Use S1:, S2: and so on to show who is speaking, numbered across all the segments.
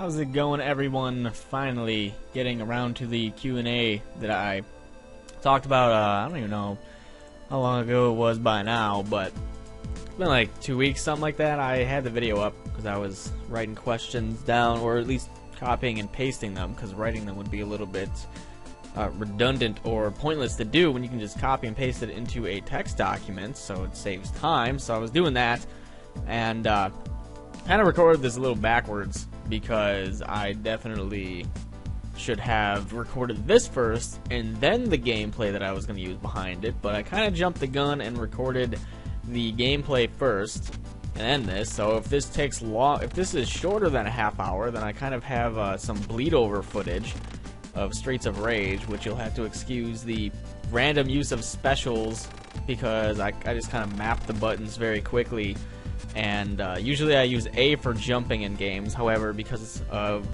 S1: How's it going, everyone? Finally getting around to the Q&A that I talked about, I don't even know how long ago it was by now, but it's been like 2 weeks, something like that. I had the video up because I was writing questions down, or at least copying and pasting them, because writing them would be a little bit redundant or pointless to do when you can just copy and paste it into a text document, so it saves time. So I was doing that, and kind of recorded this a little backwards, because I definitely should have recorded this first and then the gameplay that I was going to use behind it, but I kind of jumped the gun and recorded the gameplay first and then this. So if this takes long, if this is shorter than a half hour, then I kind of have some bleed over footage of Streets of Rage, which you'll have to excuse the random use of specials, because I just kind of mapped the buttons very quickly. And usually I use A for jumping in games. However, because of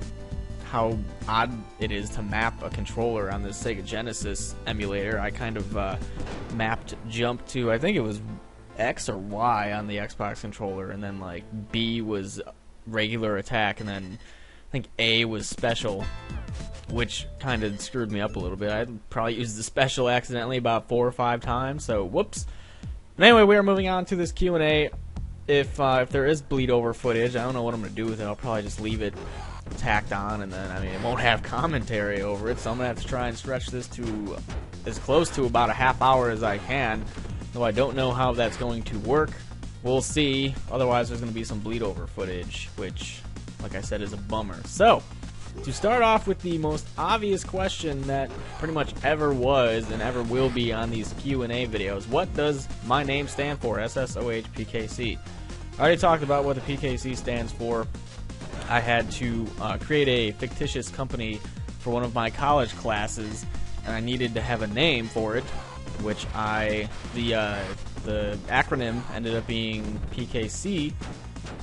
S1: how odd it is to map a controller on this Sega Genesis emulator, I kind of mapped jump to, I think it was X or Y on the Xbox controller, and then like B was regular attack, and then I think A was special, which kind of screwed me up a little bit. I probably used the special accidentally about 4 or 5 times, so whoops. But anyway, we are moving on to this Q&A. If there is bleed over footage, I don't know what I'm going to do with it. I'll probably just leave it tacked on, and then, I mean, it won't have commentary over it, so I'm going to have to try and stretch this to as close to about a half hour as I can, though I don't know how that's going to work. We'll see. Otherwise, there's going to be some bleed over footage, which, like I said, is a bummer. So, to start off with the most obvious question that pretty much ever was and ever will be on these Q&A videos, what does my name stand for? SSoHPKC. I already talked about what the PKC stands for. I had to create a fictitious company for one of my college classes, and I needed to have a name for it, which the acronym ended up being PKC,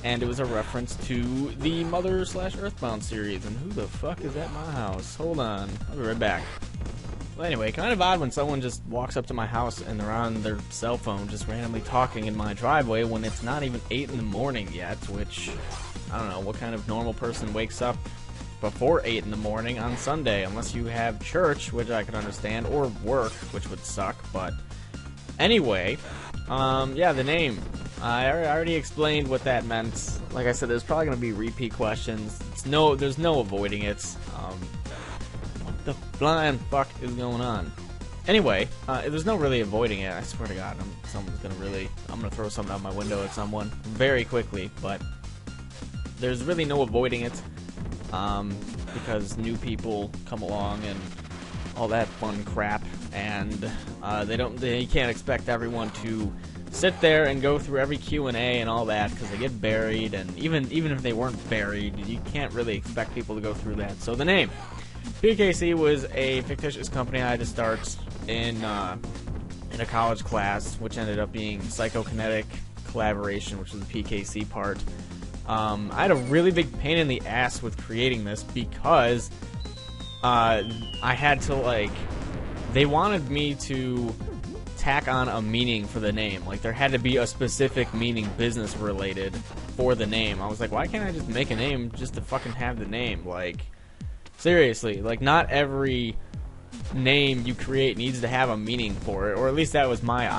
S1: and it was a reference to the Mother/Earthbound series. And who the fuck is at my house? Hold on, I'll be right back. Well, anyway, kind of odd when someone just walks up to my house and they're on their cell phone just randomly talking in my driveway when it's not even 8 in the morning yet, which, I don't know, what kind of normal person wakes up before 8 in the morning on Sunday, unless you have church, which I could understand, or work, which would suck. But anyway, yeah, the name. I already explained what that meant. Like I said, there's probably going to be repeat questions. There's no avoiding it. What the flying fuck is going on? Anyway, there's no really avoiding it. I swear to God, I'm gonna throw something out my window at someone very quickly. But there's really no avoiding it, because new people come along and all that fun crap, and they can't expect everyone to sit there and go through every Q&A and all that, because they get buried, and even if they weren't buried, you can't really expect people to go through that. So the name PKC was a fictitious company I had to start in a college class, which ended up being Psychokinetic Collaboration, which was the PKC part. I had a really big pain in the ass with creating this, because I had to, they wanted me to tack on a meaning for the name. Like, there had to be a specific meaning, business related, for the name. I was like, why can't I just make a name just to fucking have the name? Like, seriously, like, not every name you create needs to have a meaning for it, or at least that was my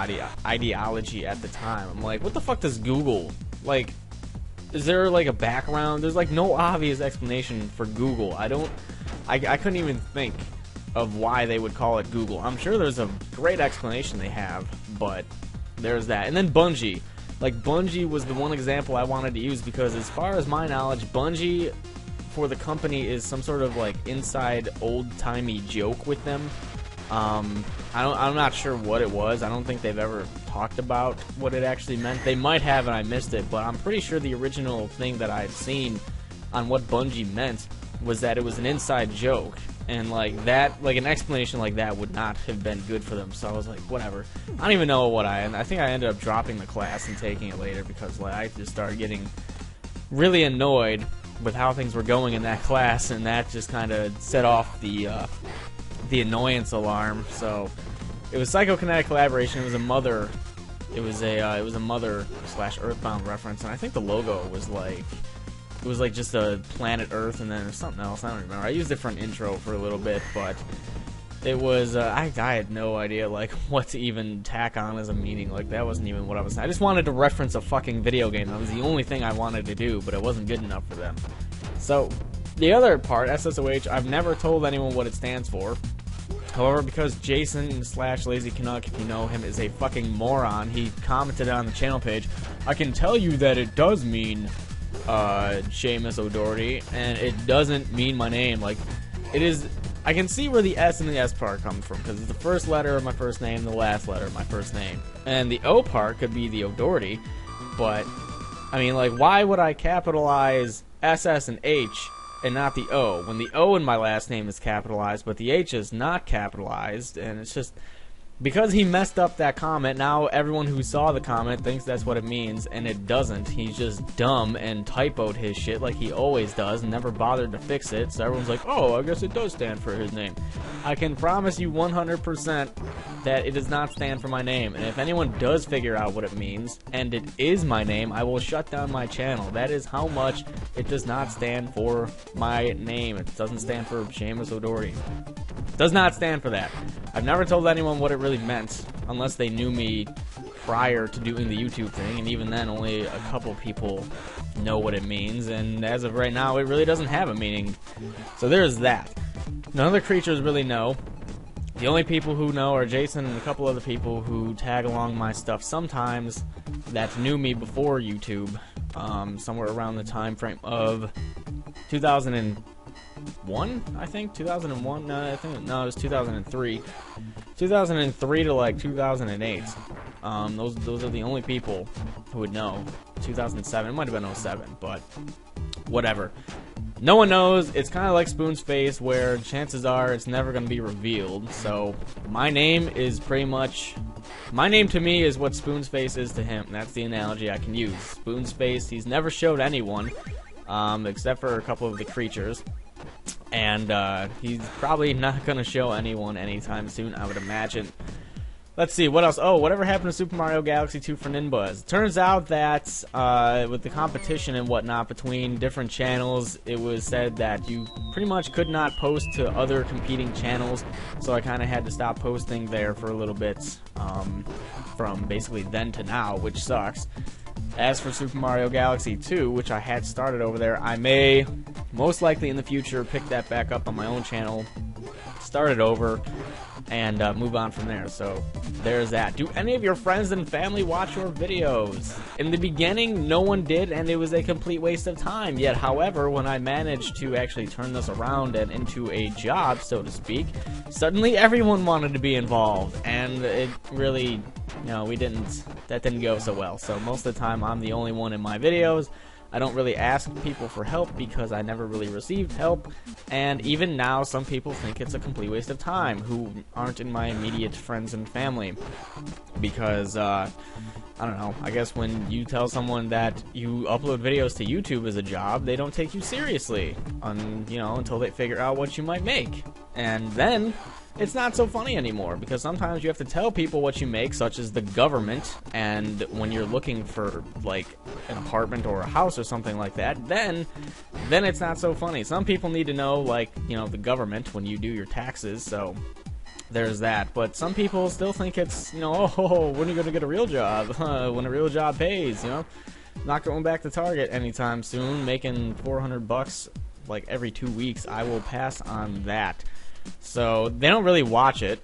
S1: ideology at the time. I'm like, what the fuck does Google, like, is there like a background? There's like no obvious explanation for Google. I couldn't even think of why they would call it Google. I'm sure there's a great explanation they have, but there's that. And then Bungie. Like, Bungie was the one example I wanted to use, because as far as my knowledge, Bungie for the company is some sort of like inside old-timey joke with them. I'm not sure what it was. I don't think they've ever talked about what it actually meant. They might have, and I missed it, but I'm pretty sure the original thing that I'd seen on what Bungie meant was that it was an inside joke, and like that, like an explanation like that would not have been good for them. So I was like, whatever. I don't even know what I think I ended up dropping the class and taking it later, because like I just started getting really annoyed with how things were going in that class, and that just kind of set off the annoyance alarm. So it was Psychokinetic Collaboration. It was a mother It was a Mother/Earthbound reference, and I think the logo was like It was like just a planet Earth, and then there's something else. I don't remember. I used it for an intro for a little bit, but it was, I had no idea, like, what to even tack on as a meaning. Like, that wasn't even what I was saying. I just wanted to reference a fucking video game. That was the only thing I wanted to do, but it wasn't good enough for them. So, the other part, SSoH, I've never told anyone what it stands for. However, because Jason / Lazy Canuck, if you know him, is a fucking moron, he commented on the channel page, I can tell you that it does mean, Seamus O'Doherty, and it doesn't mean my name. Like, it is... I can see where the S and the S part comes from, because it's the first letter of my first name, the last letter of my first name. And the O part could be the O'Doherty, but, I mean, like, why would I capitalize SS and H and not the O, when the O in my last name is capitalized, but the H is not capitalized, and it's just... Because he messed up that comment, now everyone who saw the comment thinks that's what it means, and it doesn't. He's just dumb and typoed his shit like he always does and never bothered to fix it, so everyone's like, oh, I guess it does stand for his name. I can promise you 100% that it does not stand for my name, and if anyone does figure out what it means, and it is my name, I will shut down my channel. That is how much it does not stand for my name. It doesn't stand for Seamus O'Doherty. Does not stand for that. I've never told anyone what it really meant, unless they knew me prior to doing the YouTube thing, and even then only a couple people know what it means, and as of right now it really doesn't have a meaning. So there's that. None of the creatures really know. The only people who know are Jason and a couple other people who tag along my stuff sometimes that knew me before YouTube, somewhere around the time frame of 2001, I think? 2001? No, I think, no, it was 2003. 2003 to, like, 2008. Those are the only people who would know. 2007, it might have been 07, but whatever. No one knows. It's kind of like Spoon's Face, where chances are it's never going to be revealed. So, my name is pretty much... My name to me is what Spoon's Face is to him. That's the analogy I can use. Spoon's Face, he's never showed anyone, except for a couple of the creatures. And he's probably not going to show anyone anytime soon, I would imagine. Let's see, what else? Oh, whatever happened to Super Mario Galaxy 2 for Ninbuzz? It turns out that with the competition and whatnot between different channels, it was said that you pretty much could not post to other competing channels, so I kind of had to stop posting there for a little bit, from basically then to now, which sucks. As for Super Mario Galaxy 2, which I had started over there, I may, most likely in the future, pick that back up on my own channel, start it over, and move on from there. So there's that. Do any of your friends and family watch your videos? In the beginning, no one did, and it was a complete waste of time. Yet, however, when I managed to actually turn this around and into a job, so to speak, suddenly everyone wanted to be involved, and it really, you know, that didn't go so well. So most of the time, I'm the only one in my videos. I don't really ask people for help because I never really received help, and even now some people think it's a complete waste of time who aren't in my immediate friends and family, because I don't know, I guess when you tell someone that you upload videos to YouTube as a job, they don't take you seriously, you know, until they figure out what you might make, and then it's not so funny anymore, because sometimes you have to tell people what you make, such as the government, and when you're looking for, like, an apartment or a house or something like that, then it's not so funny. Some people need to know, like, you know, the government when you do your taxes, so there's that. But some people still think it's, you know, oh, when are you going to get a real job? When a real job pays, you know? Not going back to Target anytime soon, making $400 like every 2 weeks. I will pass on that. So they don't really watch it,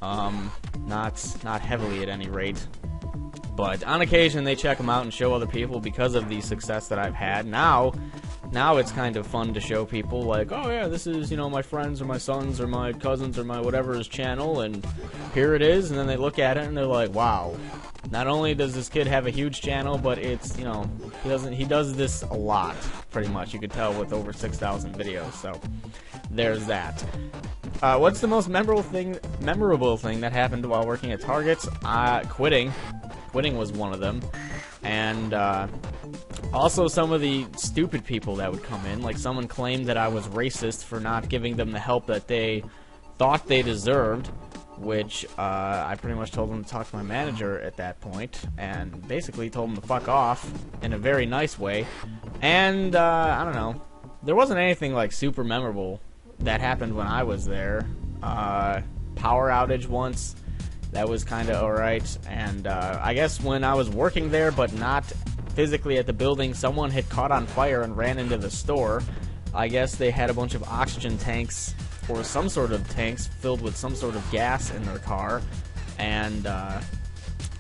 S1: not heavily at any rate, but on occasion they check them out and show other people because of the success that I've had. Now it's kind of fun to show people, like, oh yeah, this is, you know, my friends or my sons or my cousins or my whatever's channel, and here it is, and then they look at it and they're like, wow, not only does this kid have a huge channel, but it's, you know, he does this a lot, pretty much. You could tell with over 6,000 videos, so there's that. What's the most memorable thing that happened while working at Target? Quitting. Quitting was one of them. And also some of the stupid people that would come in. Like, someone claimed that I was racist for not giving them the help that they thought they deserved. which I pretty much told him to talk to my manager at that point, and basically told him to fuck off in a very nice way. And I don't know, there wasn't anything like super memorable that happened when I was there. Power outage once, that was kind of alright, and I guess when I was working there but not physically at the building, someone had caught on fire and ran into the store. I guess they had a bunch of oxygen tanks or some sort of tanks filled with some sort of gas in their car, and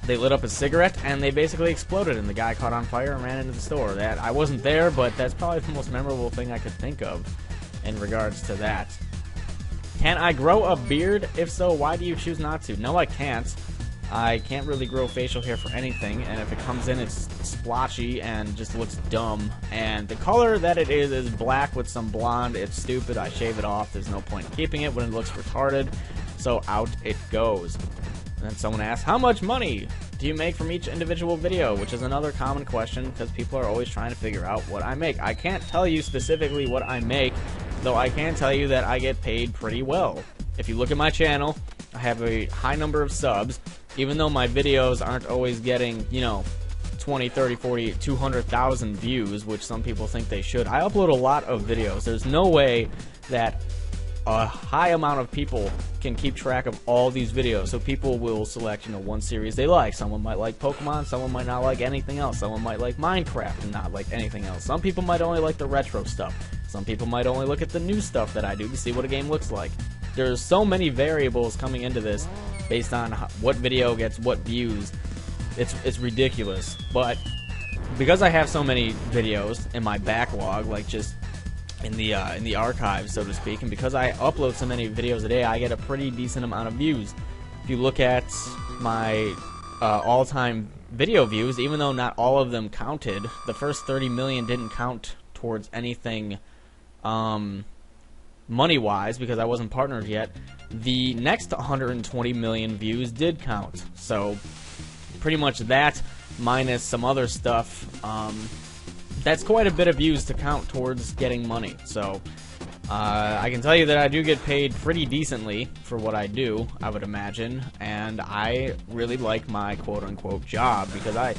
S1: they lit up a cigarette and they basically exploded, and the guy caught on fire and ran into the store. That I wasn't there, but that's probably the most memorable thing I could think of in regards to that. Can I grow a beard? If so, why do you choose not to? No, I can't. I can't really grow facial hair for anything, and if it comes in, it's splotchy and just looks dumb. And the color that it is black with some blonde. It's stupid. I shave it off. There's no point in keeping it when it looks retarded, so out it goes. And then someone asks, how much money do you make from each individual video? Which is another common question, because people are always trying to figure out what I make. I can't tell you specifically what I make, though I can tell you that I get paid pretty well. If you look at my channel, I have a high number of subs. Even though my videos aren't always getting, you know, 20, 30, 40, 200,000 views, which some people think they should, I upload a lot of videos. There's no way that a high amount of people can keep track of all these videos, so people will select, you know, one series they like. Someone might like Pokemon, someone might not like anything else. Someone might like Minecraft and not like anything else. Some people might only like the retro stuff. Some people might only look at the new stuff that I do to see what a game looks like. There's so many variables coming into this based on what video gets what views. It's ridiculous. But because I have so many videos in my backlog, like just in the archives, so to speak, and because I upload so many videos a day, I get a pretty decent amount of views. If you look at my all-time video views, even though not all of them counted, the first 30 million didn't count towards anything money-wise because I wasn't partnered yet. The next 120 million views did count, so pretty much that minus some other stuff, that's quite a bit of views to count towards getting money. So I can tell you that I do get paid pretty decently for what I do, I would imagine, and I really like my quote-unquote job, because I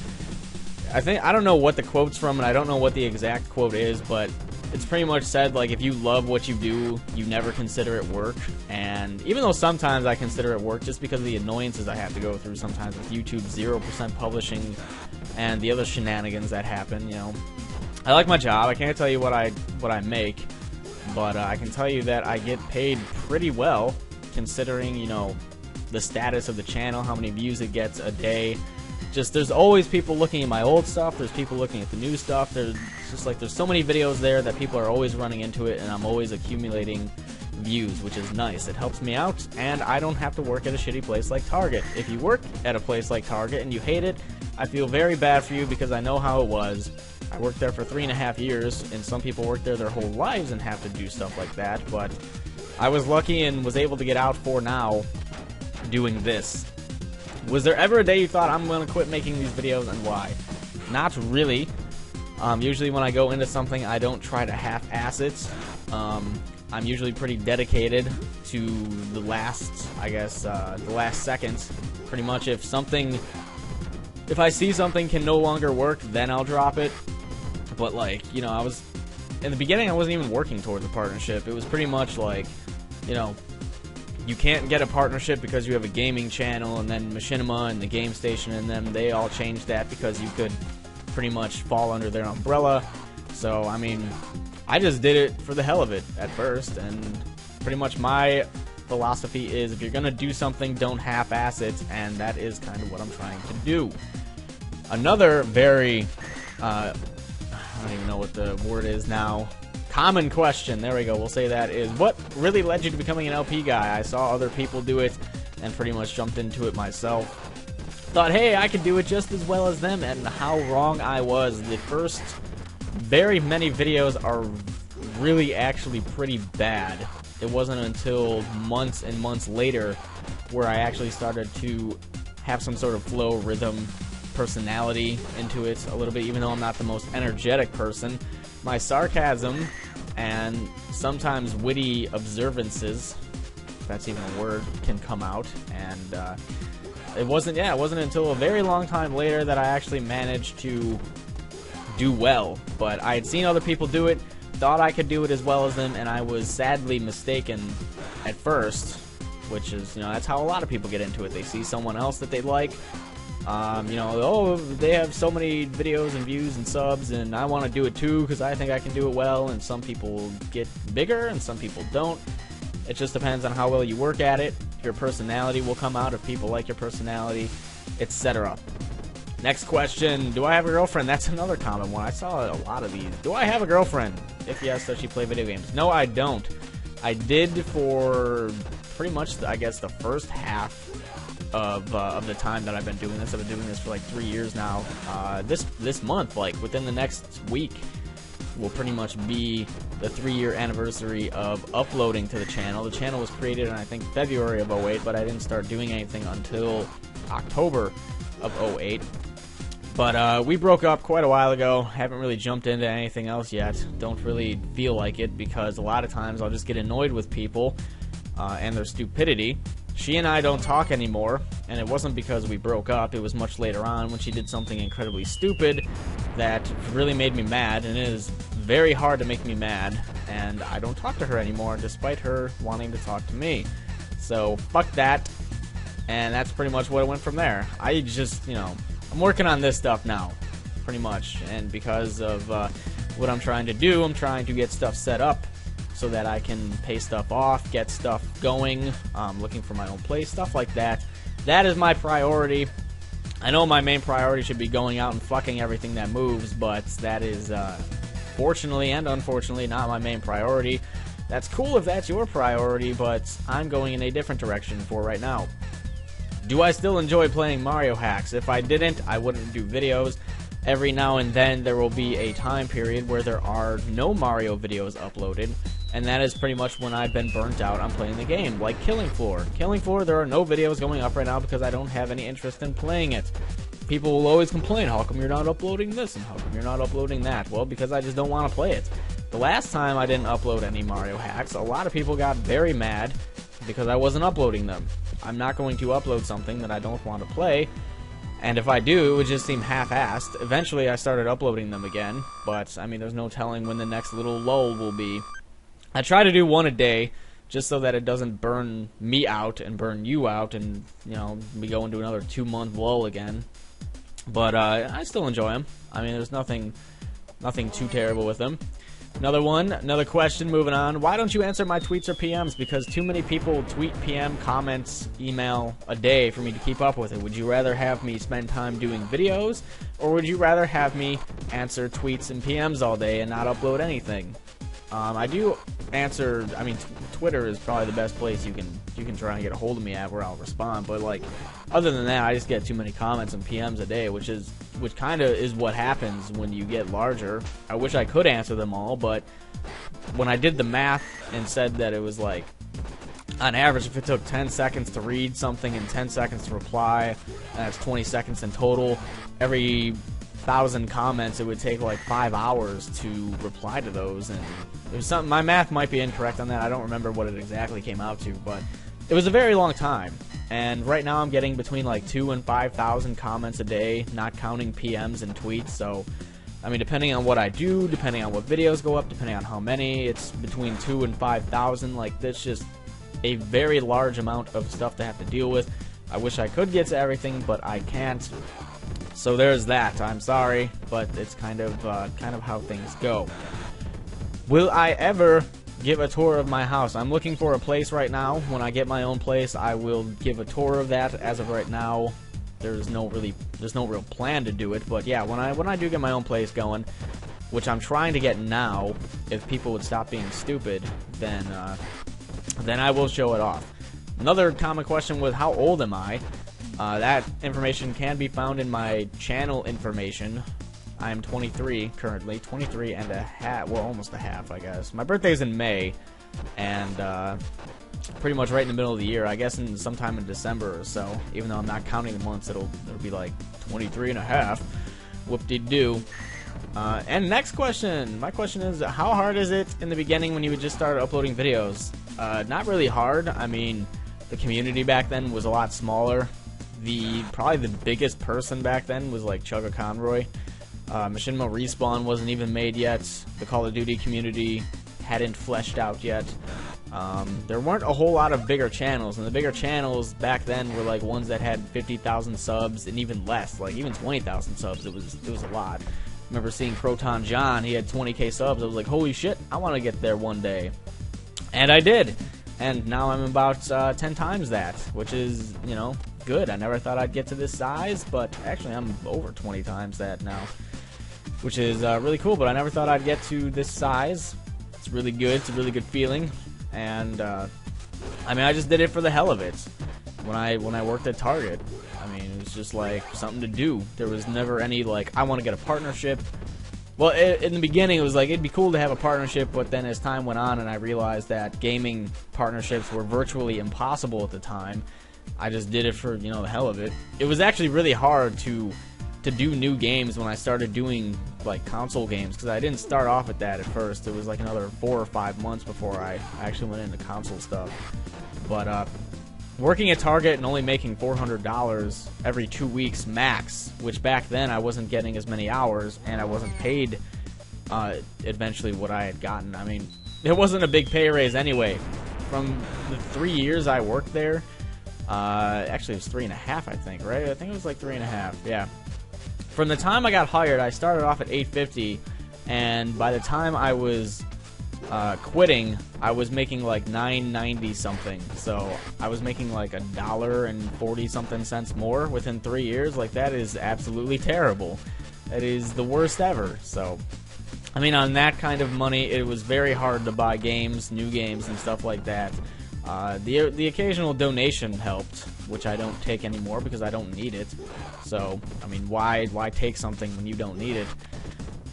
S1: don't know what the quote's from, and I don't know what the exact quote is, but it's pretty much said, like, if you love what you do, you never consider it work. And even though sometimes I consider it work just because of the annoyances I have to go through sometimes with YouTube 0% publishing and the other shenanigans that happen, you know, I like my job. I can't tell you what I make, but I can tell you that I get paid pretty well, considering, you know, the status of the channel, how many views it gets a day. Just, there's always people looking at my old stuff, there's people looking at the new stuff, there's just like, there's so many videos there that people are always running into it, and I'm always accumulating views, which is nice. It helps me out, and I don't have to work at a shitty place like Target. If you work at a place like Target and you hate it, I feel very bad for you, because I know how it was. I worked there for 3.5 years, and some people work there their whole lives and have to do stuff like that, but I was lucky and was able to get out for now doing this. Was there ever a day you thought, I'm going to quit making these videos, and why? Not really. Usually when I go into something, I don't try to half-ass it. I'm usually pretty dedicated to the last, I guess, the last seconds. Pretty much if I see something can no longer work, then I'll drop it. But, like, you know, in the beginning I wasn't even working towards a partnership. It was pretty much like, you know, you can't get a partnership because you have a gaming channel, and then Machinima and the Game Station and them, they all changed that because you could pretty much fall under their umbrella. So, I mean, I just did it for the hell of it at first, and pretty much my philosophy is, if you're gonna do something, don't half-ass it, and that is kind of what I'm trying to do. Another very, I don't even know what the word is now, common question, there we go, we'll say that, is what really led you to becoming an LP guy? I saw other people do it and pretty much jumped into it myself. Thought, hey, I could do it just as well as them, and how wrong I was. The first very many videos are really actually pretty bad. It wasn't until months and months later where I actually started to have some sort of flow, rhythm, personality into it a little bit, even though I'm not the most energetic person. My sarcasm and sometimes witty observances if that's even a word, can come out. And it wasn't until a very long time later that I actually managed to do well. But I had seen other people do it, thought I could do it as well as them, and I was sadly mistaken at first, which is, you know, that's how a lot of people get into it. They see someone else that they like, you know, oh, they have so many videos and views and subs, and I want to do it too because I think I can do it well, and some people get bigger and some people don't. It just depends on how well you work at it. Your personality will come out if people like your personality, etc. Next question, do I have a girlfriend? That's another common one. I saw a lot of these. Do I have a girlfriend? If yes, does she play video games? No, I don't. I did for pretty much, I guess, the first half of the time that I've been doing this. I've been doing this for like 3 years now. This month, like within the next week, will pretty much be the 3-year anniversary of uploading to the channel. The channel was created in, I think, February of 08, but I didn't start doing anything until October of 08. But we broke up quite a while ago. Haven't really jumped into anything else yet. Don't really feel like it because a lot of times I'll just get annoyed with people and their stupidity. She and I don't talk anymore, and it wasn't because we broke up. It was much later on when she did something incredibly stupid that really made me mad, and it is very hard to make me mad, and I don't talk to her anymore despite her wanting to talk to me. So fuck that, and that's pretty much what it went from there. I just, you know, I'm working on this stuff now, pretty much, and because of what I'm trying to do, I'm trying to get stuff set up so that I can pay stuff off, get stuff going, looking for my own place, stuff like that. That is my priority. I know my main priority should be going out and fucking everything that moves, but that is, fortunately and unfortunately, not my main priority. That's cool if that's your priority, but I'm going in a different direction for right now. Do I still enjoy playing Mario hacks? If I didn't, I wouldn't do videos. Every now and then there will be a time period where there are no Mario videos uploaded, and that is pretty much when I've been burnt out on playing the game, like Killing Floor. Killing Floor, there are no videos going up right now because I don't have any interest in playing it. People will always complain, how come you're not uploading this, and how come you're not uploading that? Well, because I just don't want to play it. The last time I didn't upload any Mario hacks, a lot of people got very mad because I wasn't uploading them. I'm not going to upload something that I don't want to play, and if I do, it would just seem half-assed. Eventually, I started uploading them again, but, I mean, there's no telling when the next little lull will be. I try to do one a day, just so that it doesn't burn me out and burn you out, and, you know, we go into another 2-month lull again. But, I still enjoy them. I mean, there's nothing too terrible with them. Another question, moving on. Why don't you answer my tweets or PMs? Because too many people tweet, PM, comments, email a day for me to keep up with it. Would you rather have me spend time doing videos, or would you rather have me answer tweets and PMs all day and not upload anything? I do answer, I mean, Twitter is probably the best place you can try and get a hold of me at where I'll respond, but like, other than that, I just get too many comments and PMs a day, which kind of is what happens when you get larger. I wish I could answer them all, but when I did the math and said that it was like, on average, if it took 10 seconds to read something and 10 seconds to reply, and that's 20 seconds in total, every 1,000 comments, it would take like 5 hours to reply to those, and there's something, my math might be incorrect on that. I don't remember what it exactly came out to, but it was a very long time. And right now I'm getting between like 2,000 and 5,000 comments a day, not counting PMs and tweets. So, I mean, depending on what I do, depending on what videos go up, depending on how many, it's between 2,000 and 5,000. Like, that's just a very large amount of stuff to have to deal with. I wish I could get to everything, but I can't. So there's that. I'm sorry, but it's kind of how things go. Will I ever give a tour of my house? I'm looking for a place right now. When I get my own place, I will give a tour of that. As of right now, there's no real plan to do it. But yeah, when I do get my own place going, which I'm trying to get now, if people would stop being stupid, then I will show it off. Another common question was, how old am I? That information can be found in my channel information. I am 23 currently, 23 and a half, well, almost a half, I guess. My birthday's in May, and pretty much right in the middle of the year, I guess sometime in December or so. Even though I'm not counting the months, it'll be like 23 and a half. Whoop-de-doo. And next question. My question is, how hard is it in the beginning when you would just start uploading videos? Not really hard. I mean, the community back then was a lot smaller. Probably the biggest person back then was like Chugga Conroy. Machinima Respawn wasn't even made yet. The Call of Duty community hadn't fleshed out yet. There weren't a whole lot of bigger channels, and the bigger channels back then were like ones that had 50,000 subs and even less, like even 20,000 subs. It was a lot. I remember seeing Proton John, he had 20k subs. I was like, holy shit, I want to get there one day. And I did. And now I'm about 10 times that, which is, you know, good. I never thought I'd get to this size, but actually I'm over 20 times that now, which is really cool, but I never thought I'd get to this size. It's really good. It's a really good feeling. And, I mean, I just did it for the hell of it. When I worked at Target, I mean, it was just like something to do. There was never any like, I want to get a partnership. Well, in the beginning, it was like, it'd be cool to have a partnership, but then as time went on and I realized that gaming partnerships were virtually impossible at the time, I just did it for, you know, the hell of it. It was actually really hard to do new games when I started doing, like, console games, because I didn't start off at that at first. It was like another 4 or 5 months before I actually went into console stuff. But, working at Target and only making $400 every 2 weeks max, which back then I wasn't getting as many hours, and I wasn't paid eventually what I had gotten. I mean, it wasn't a big pay raise anyway. From the 3 years I worked there, actually it was 3.5, I think, right? I think it was like 3.5, yeah. From the time I got hired, I started off at $8.50, and by the time I was quitting, I was making like $9.90 something. So I was making like $1.40 something cents more within 3 years. Like, that is absolutely terrible. That is the worst ever. So, I mean, on that kind of money, it was very hard to buy games, new games, and stuff like that. The occasional donation helped, which I don't take anymore because I don't need it. So, I mean, why take something when you don't need it?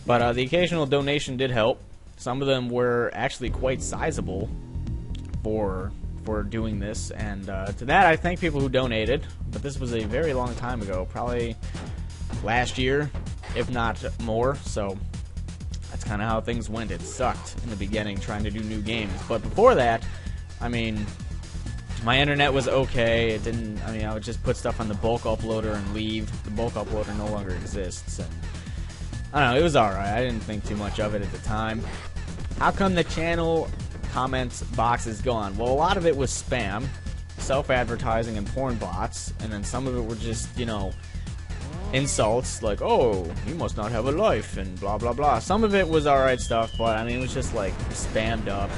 S1: But the occasional donation did help. Some of them were actually quite sizable for doing this, and to that I thank people who donated. But this was a very long time ago, probably last year, if not more. So that's kind of how things went. It sucked in the beginning trying to do new games, but before that, I mean, my internet was okay. It didn't. I mean, I would just put stuff on the bulk uploader and leave. The bulk uploader no longer exists, and I don't know. It was alright. I didn't think too much of it at the time. How come the channel comments box is gone? Well, a lot of it was spam, self-advertising, and porn bots, and then some of it were just, you know, insults like, oh, you must not have a life, and blah blah blah. Some of it was alright stuff, but I mean, it was just like spammed up.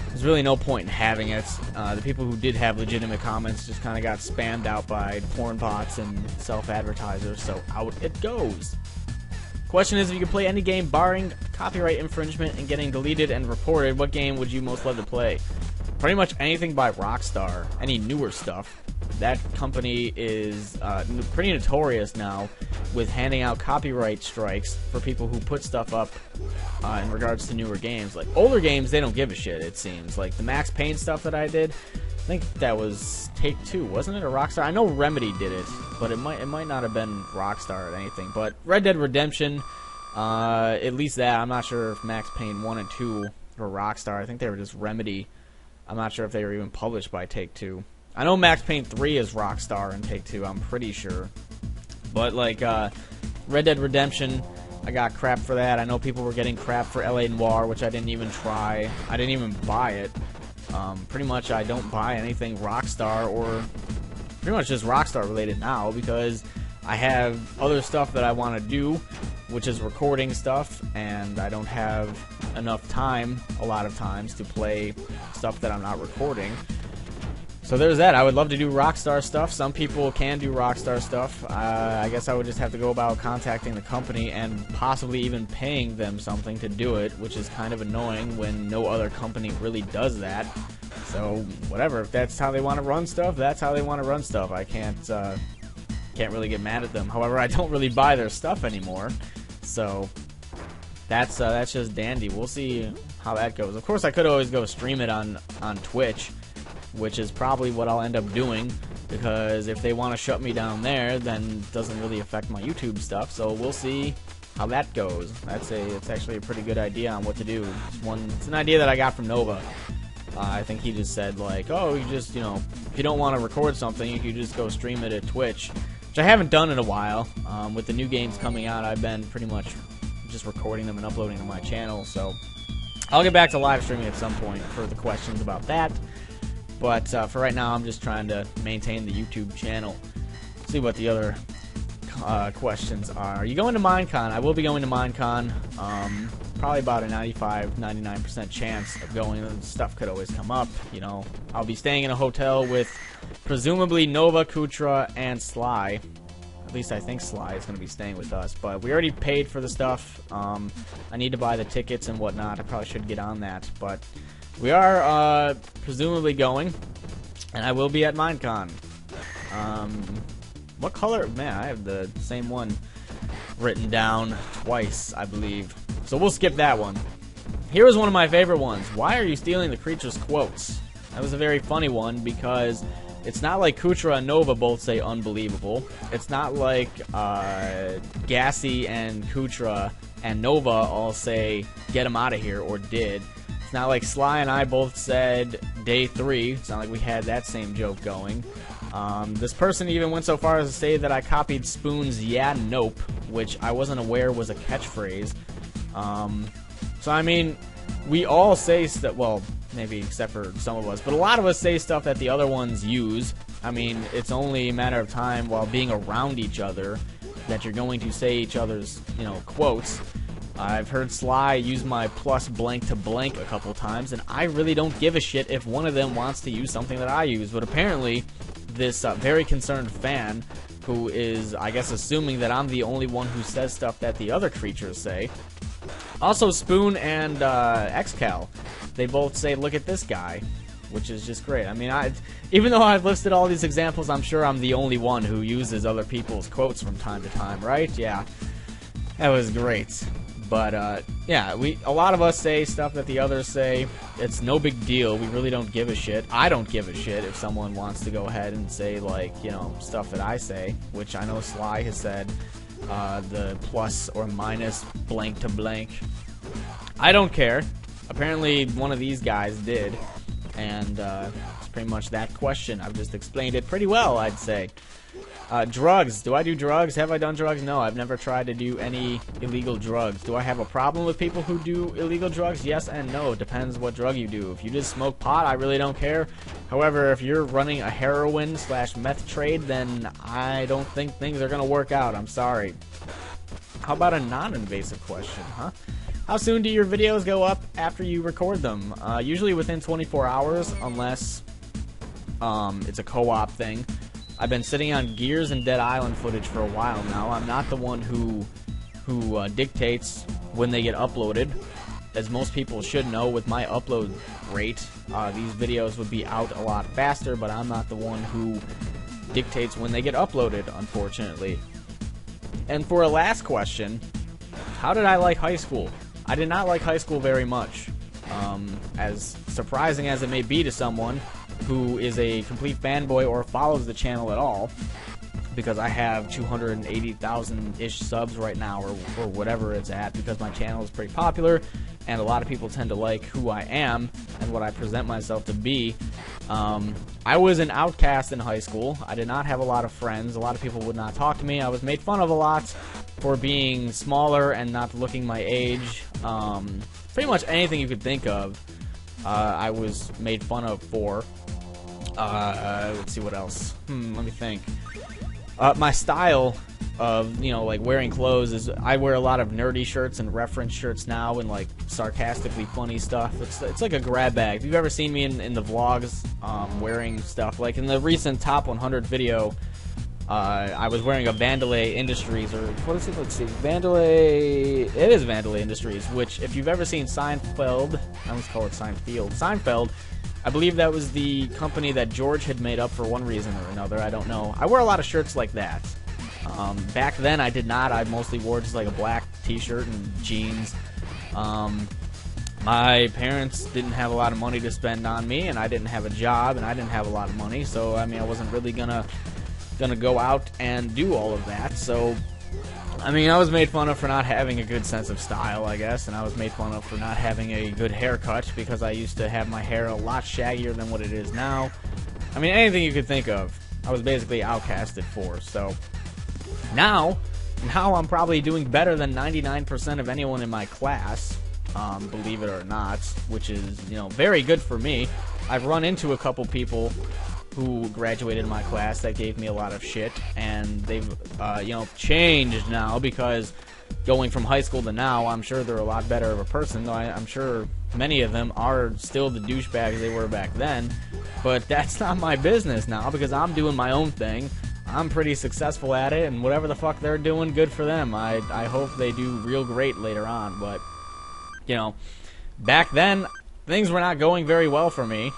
S1: There's really no point in having it. The people who did have legitimate comments just kind of got spammed out by porn bots and self-advertisers, so out it goes. Question is, if you could play any game barring copyright infringement and getting deleted and reported, what game would you most love to play? Pretty much anything by Rockstar, any newer stuff. That company is pretty notorious now with handing out copyright strikes for people who put stuff up in regards to newer games. Like, older games, they don't give a shit, it seems. Like, the Max Payne stuff that I did, I think that was Take-Two, wasn't it, or Rockstar? I know Remedy did it, but it might not have been Rockstar or anything. But Red Dead Redemption, at least that, I'm not sure if Max Payne 1 and 2 were Rockstar. I think they were just Remedy. I'm not sure if they were even published by Take-Two. I know Max Payne 3 is Rockstar and Take-Two, I'm pretty sure. But, like, Red Dead Redemption, I got crap for that. I know people were getting crap for L.A. Noire, which I didn't even try. I didn't even buy it. Pretty much I don't buy anything Rockstar, or pretty much just Rockstar related now, because I have other stuff that I want to do, which is recording stuff, and I don't have enough time, a lot of times, to play stuff that I'm not recording. So there's that. I would love to do Rockstar stuff. Some people can do Rockstar stuff. I guess I would just have to go about contacting the company and possibly even paying them something to do it, which is kind of annoying when no other company really does that. So whatever. If that's how they want to run stuff, that's how they want to run stuff. I can't really get mad at them. However, I don't really buy their stuff anymore. So that's just dandy. We'll see how that goes. Of course, I could always go stream it on Twitch, which is probably what I'll end up doing, because if they want to shut me down there, then it doesn't really affect my YouTube stuff. So we'll see how that goes. It's actually a pretty good idea on what to do. It's an idea that I got from Nova. I think he just said, like, oh, you just, you know, if you don't want to record something, you can just go stream it at Twitch, which I haven't done in a while. With the new games coming out, I've been pretty much just recording them and uploading to my channel, so I'll get back to live streaming at some point for the questions about that. But for right now, I'm just trying to maintain the YouTube channel. See what the other questions are. Are you going to Minecon? I will be going to Minecon. Probably about a 95-99% chance of going. Stuff could always come up. You know, I'll be staying in a hotel with presumably Nova, Kutra, and Sly. At least I think Sly is going to be staying with us. But we already paid for the stuff. I need to buy the tickets and whatnot. I probably should get on that. But we are presumably going, and I will be at Minecon. What color? Man, I have the same one written down twice, I believe. So we'll skip that one. Here was one of my favorite ones. Why are you stealing the creature's quotes? That was a very funny one because it's not like Kutra and Nova both say unbelievable. It's not like Gassy and Kutra and Nova all say get him out of here or did. It's not like Sly and I both said day 3. It's not like we had that same joke going. This person even went so far as to say that I copied Spoon's yeah nope, which I wasn't aware was a catchphrase. So I mean, we all say stuff, well, maybe except for some of us, but a lot of us say stuff that the other ones use. I mean, it's only a matter of time while being around each other that you're going to say each other's, you know, quotes. I've heard Sly use my plus blank to blank a couple times, and I really don't give a shit if one of them wants to use something that I use, but apparently this very concerned fan who is, I guess, assuming that I'm the only one who says stuff that the other creatures say. Also, Spoon and Xcal, they both say, look at this guy, which is just great. I mean, even though I've listed all these examples, I'm sure I'm the only one who uses other people's quotes from time to time, right? Yeah, that was great. But, yeah, a lot of us say stuff that the others say. It's no big deal. We really don't give a shit. I don't give a shit if someone wants to go ahead and say, like, you know, stuff that I say, which I know Sly has said, the plus or minus blank to blank. I don't care. Apparently, one of these guys did, and it's pretty much that question. I've just explained it pretty well, I'd say. Drugs. Do I do drugs? Have I done drugs? No, I've never tried to do any illegal drugs. Do I have a problem with people who do illegal drugs? Yes and no. It depends what drug you do. If you just smoke pot, I really don't care. However, if you're running a heroin/meth trade, then I don't think things are going to work out. I'm sorry. How about a non-invasive question, huh? How soon do your videos go up after you record them? Usually within 24 hours, unless it's a co-op thing. I've been sitting on Gears and Dead Island footage for a while now. I'm not the one who dictates when they get uploaded. As most people should know, with my upload rate, these videos would be out a lot faster, but I'm not the one who dictates when they get uploaded, unfortunately. And for a last question, how did I like high school? I did not like high school very much. As surprising as it may be to someone who is a complete fanboy or follows the channel at all, because I have 280,000-ish subs right now, or whatever it's at, because my channel is pretty popular, and a lot of people tend to like who I am and what I present myself to be. I was an outcast in high school. I did not have a lot of friends. A lot of people would not talk to me. I was made fun of a lot for being smaller and not looking my age. Pretty much anything you could think of, I was made fun of for. Let's see what else. Let me think. My style of, you know, like wearing clothes is I wear a lot of nerdy shirts and reference shirts now and like sarcastically funny stuff. It's like a grab bag. If you've ever seen me in the vlogs wearing stuff, like in the recent Top 100 video, I was wearing a Vandalay Industries, or what is it? Let's see. It is Vandalay Industries, which if you've ever seen Seinfeld, I almost call it Seinfeld. Seinfeld, I believe that was the company that George had made up for one reason or another. I don't know. I wear a lot of shirts like that. Back then, I did not. I mostly wore just like a black t-shirt and jeans. My parents didn't have a lot of money to spend on me, and I didn't have a job, and I didn't have a lot of money. So, I mean, I wasn't really gonna go out and do all of that. So, I mean, I was made fun of for not having a good sense of style, I guess, and I was made fun of for not having a good haircut because I used to have my hair a lot shaggier than what it is now. I mean, anything you could think of, I was basically outcasted for. So now I'm probably doing better than 99% of anyone in my class, believe it or not, which is, you know, very good for me. I've run into a couple people who graduated my class that gave me a lot of shit, and they've, you know, changed now because going from high school to now, I'm sure they're a lot better of a person, though I'm sure many of them are still the douchebags they were back then, but that's not my business now because I'm doing my own thing. I'm pretty successful at it, and whatever the fuck they're doing, good for them. I hope they do real great later on, but, you know, back then, things were not going very well for me,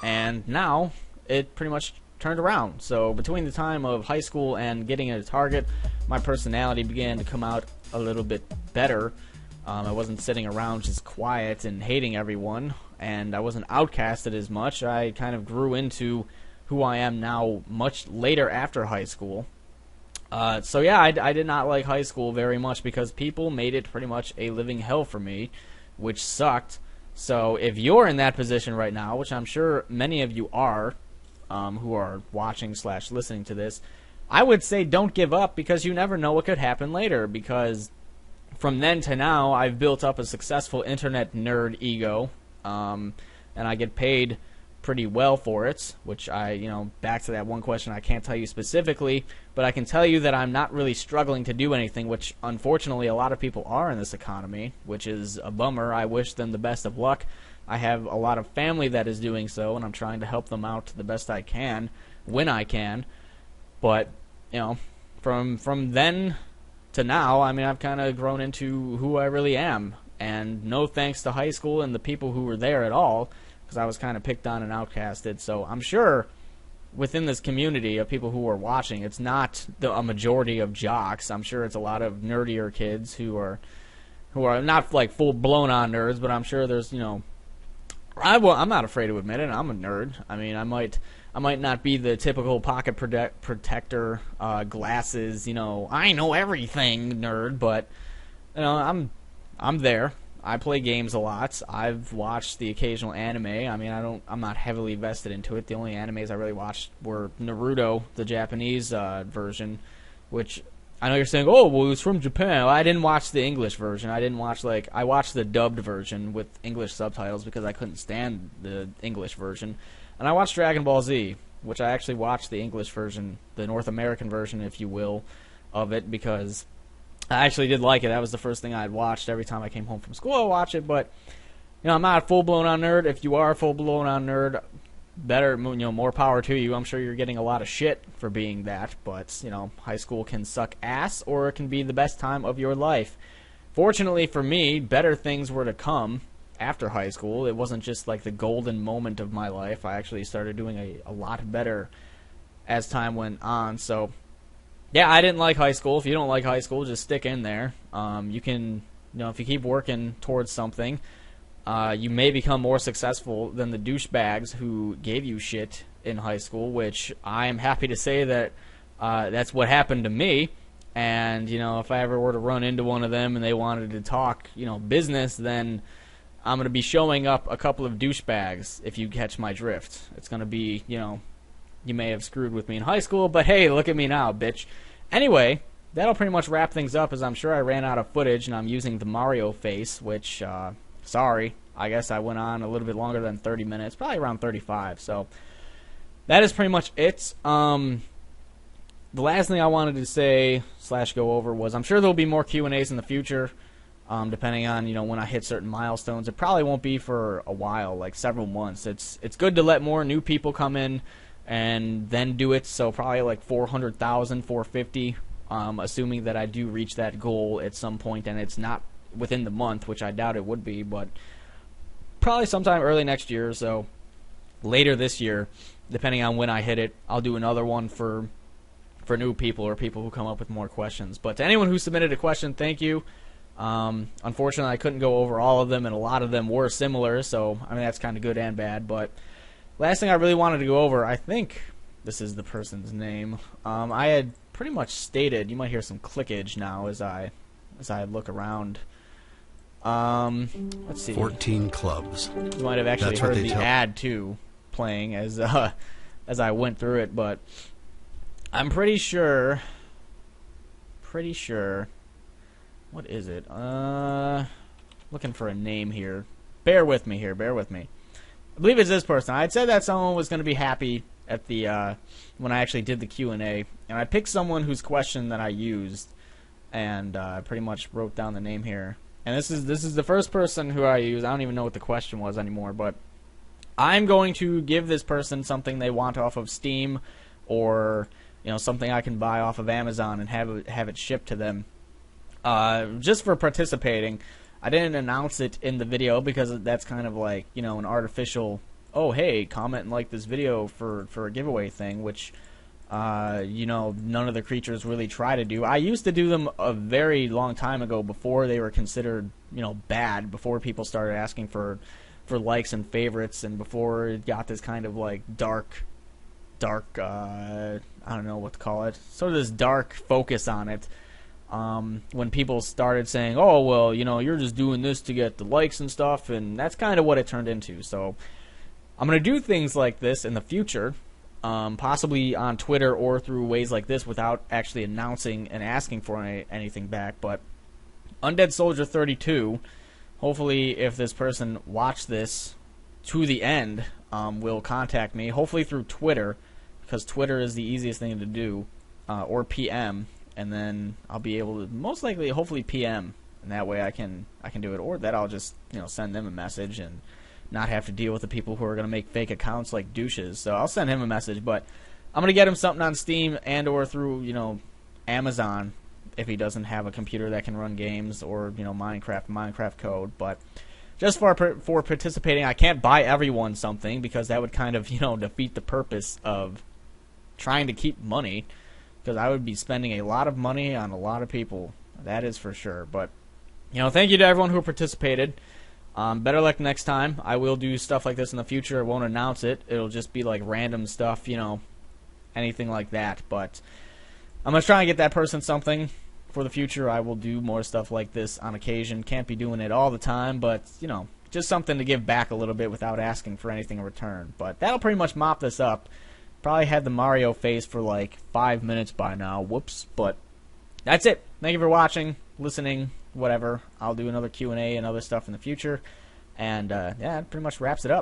S1: and now it pretty much turned around. So between the time of high school and getting a target, my personality began to come out a little bit better. I wasn't sitting around just quiet and hating everyone, and I wasn't outcasted as much. I kind of grew into who I am now much later after high school. So yeah, I did not like high school very much because people made it pretty much a living hell for me, which sucked. So if you're in that position right now, which I'm sure many of you are, who are watching / listening to this, I would say don't give up because you never know what could happen later, because from then to now I've built up a successful internet nerd ego, and I get paid pretty well for it, which you know, back to that one question, I can't tell you specifically, but I can tell you that I'm not really struggling to do anything, which unfortunately a lot of people are in this economy, which is a bummer. I wish them the best of luck. I have a lot of family that is doing so, and I'm trying to help them out the best I can, when I can. But, you know, from then to now, I mean, I've kind of grown into who I really am. And no thanks to high school and the people who were there at all, because I was kind of picked on and outcasted. So I'm sure within this community of people who are watching, it's not a majority of jocks. I'm sure it's a lot of nerdier kids who are not like full blown on nerds, but I'm sure there's, you know, I'm not afraid to admit it. I'm a nerd. I mean, I might not be the typical pocket protector, glasses, you know, I know everything nerd, but you know, I'm there. I play games a lot. I've watched the occasional anime. I mean, I'm not heavily vested into it. The only animes I really watched were Naruto, the Japanese version, which I know you're saying, oh, well, it was from Japan. Well, I didn't watch the English version. I watched the dubbed version with English subtitles because I couldn't stand the English version. And I watched Dragon Ball Z, which I actually watched the English version, the North American version, if you will, of it, because I actually did like it. That was the first thing I had watched. Every time I came home from school, I watch it. But, you know, I'm not a full-blown on nerd. If you are a full-blown on nerd, better, you know, more power to you. I'm sure you're getting a lot of shit for being that, but, you know, high school can suck ass, or it can be the best time of your life. Fortunately for me, better things were to come after high school. It wasn't just like the golden moment of my life. I actually started doing a lot better as time went on. So yeah, I didn't like high school. If you don't like high school, just stick in there. You can, you know, if you keep working towards something, you may become more successful than the douchebags who gave you shit in high school, which I am happy to say that that's what happened to me. And, you know, if I ever were to run into one of them and they wanted to talk, you know, business, then I'm going to be showing up a couple of douchebags, if you catch my drift. It's going to be, you know, you may have screwed with me in high school, but hey, look at me now, bitch. Anyway, that'll pretty much wrap things up, as I'm sure I ran out of footage, and I'm using the Mario face, which, sorry, I guess I went on a little bit longer than 30 minutes, probably around 35, so that is pretty much it. The last thing I wanted to say / go over was I'm sure there'll be more Q&As in the future, depending on, you know, when I hit certain milestones. It probably won't be for a while, like several months. It's good to let more new people come in and then do it, so probably like 400,000, 450, assuming that I do reach that goal at some point, and it's not within the month, which I doubt it would be, but probably sometime early next year, so later this year, depending on when I hit it, I'll do another one for new people or people who come up with more questions. But to anyone who submitted a question, thank you. Unfortunately, I couldn't go over all of them, and a lot of them were similar, so I mean, that's kind of good and bad. But last thing I really wanted to go over, I think this is the person's name. I had pretty much stated, you might hear some clickage now as I look around. Let's see.
S2: 14 clubs.
S1: You might have actually heard the ad too playing as I went through it, but I'm pretty sure. What is it? Looking for a name here. Bear with me here. Bear with me. I believe it's this person. I had said that someone was going to be happy at the when I actually did the Q&A, and I picked someone whose question that I used, and I pretty much wrote down the name here. And this is the first person who I used. I don't even know what the question was anymore, but I'm going to give this person something they want off of Steam, or something I can buy off of Amazon and have it shipped to them. Just for participating. I didn't announce it in the video because that's kind of like, an artificial, oh, hey, comment and like this video for a giveaway thing, which, none of the creatures really try to do. I used to do them a very long time ago before they were considered, bad, before people started asking for likes and favorites, and before it got this kind of like dark, I don't know what to call it, sort of this dark focus on it. When people started saying, oh, well, you're just doing this to get the likes and stuff, and that's kind of what it turned into. So I'm going to do things like this in the future, possibly on Twitter or through ways like this without actually announcing and asking for anything back. But Undead Soldier 32, hopefully if this person watched this to the end, will contact me, hopefully through Twitter, because Twitter is the easiest thing to do, or PM. And then I'll be able to, most likely, hopefully PM, and that way I can do it. Or that I'll just send them a message and not have to deal with the people who are going to make fake accounts like douches. So I'll send him a message, but I'm going to get him something on Steam and or through Amazon if he doesn't have a computer that can run games, or Minecraft code. But just for participating, I can't buy everyone something because that would kind of defeat the purpose of trying to keep money. Because I would be spending a lot of money on a lot of people. That is for sure. But, thank you to everyone who participated. Better luck next time. I will do stuff like this in the future. I won't announce it. It'll just be like random stuff, anything like that. But I'm going to try and get that person something for the future. I will do more stuff like this on occasion. Can't be doing it all the time, but, just something to give back a little bit without asking for anything in return. But that'll pretty much mop this up. Probably had the Mario face for like 5 minutes by now. Whoops. But that's it. Thank you for watching, listening, whatever. I'll do another Q&A and other stuff in the future. And, yeah, that pretty much wraps it up.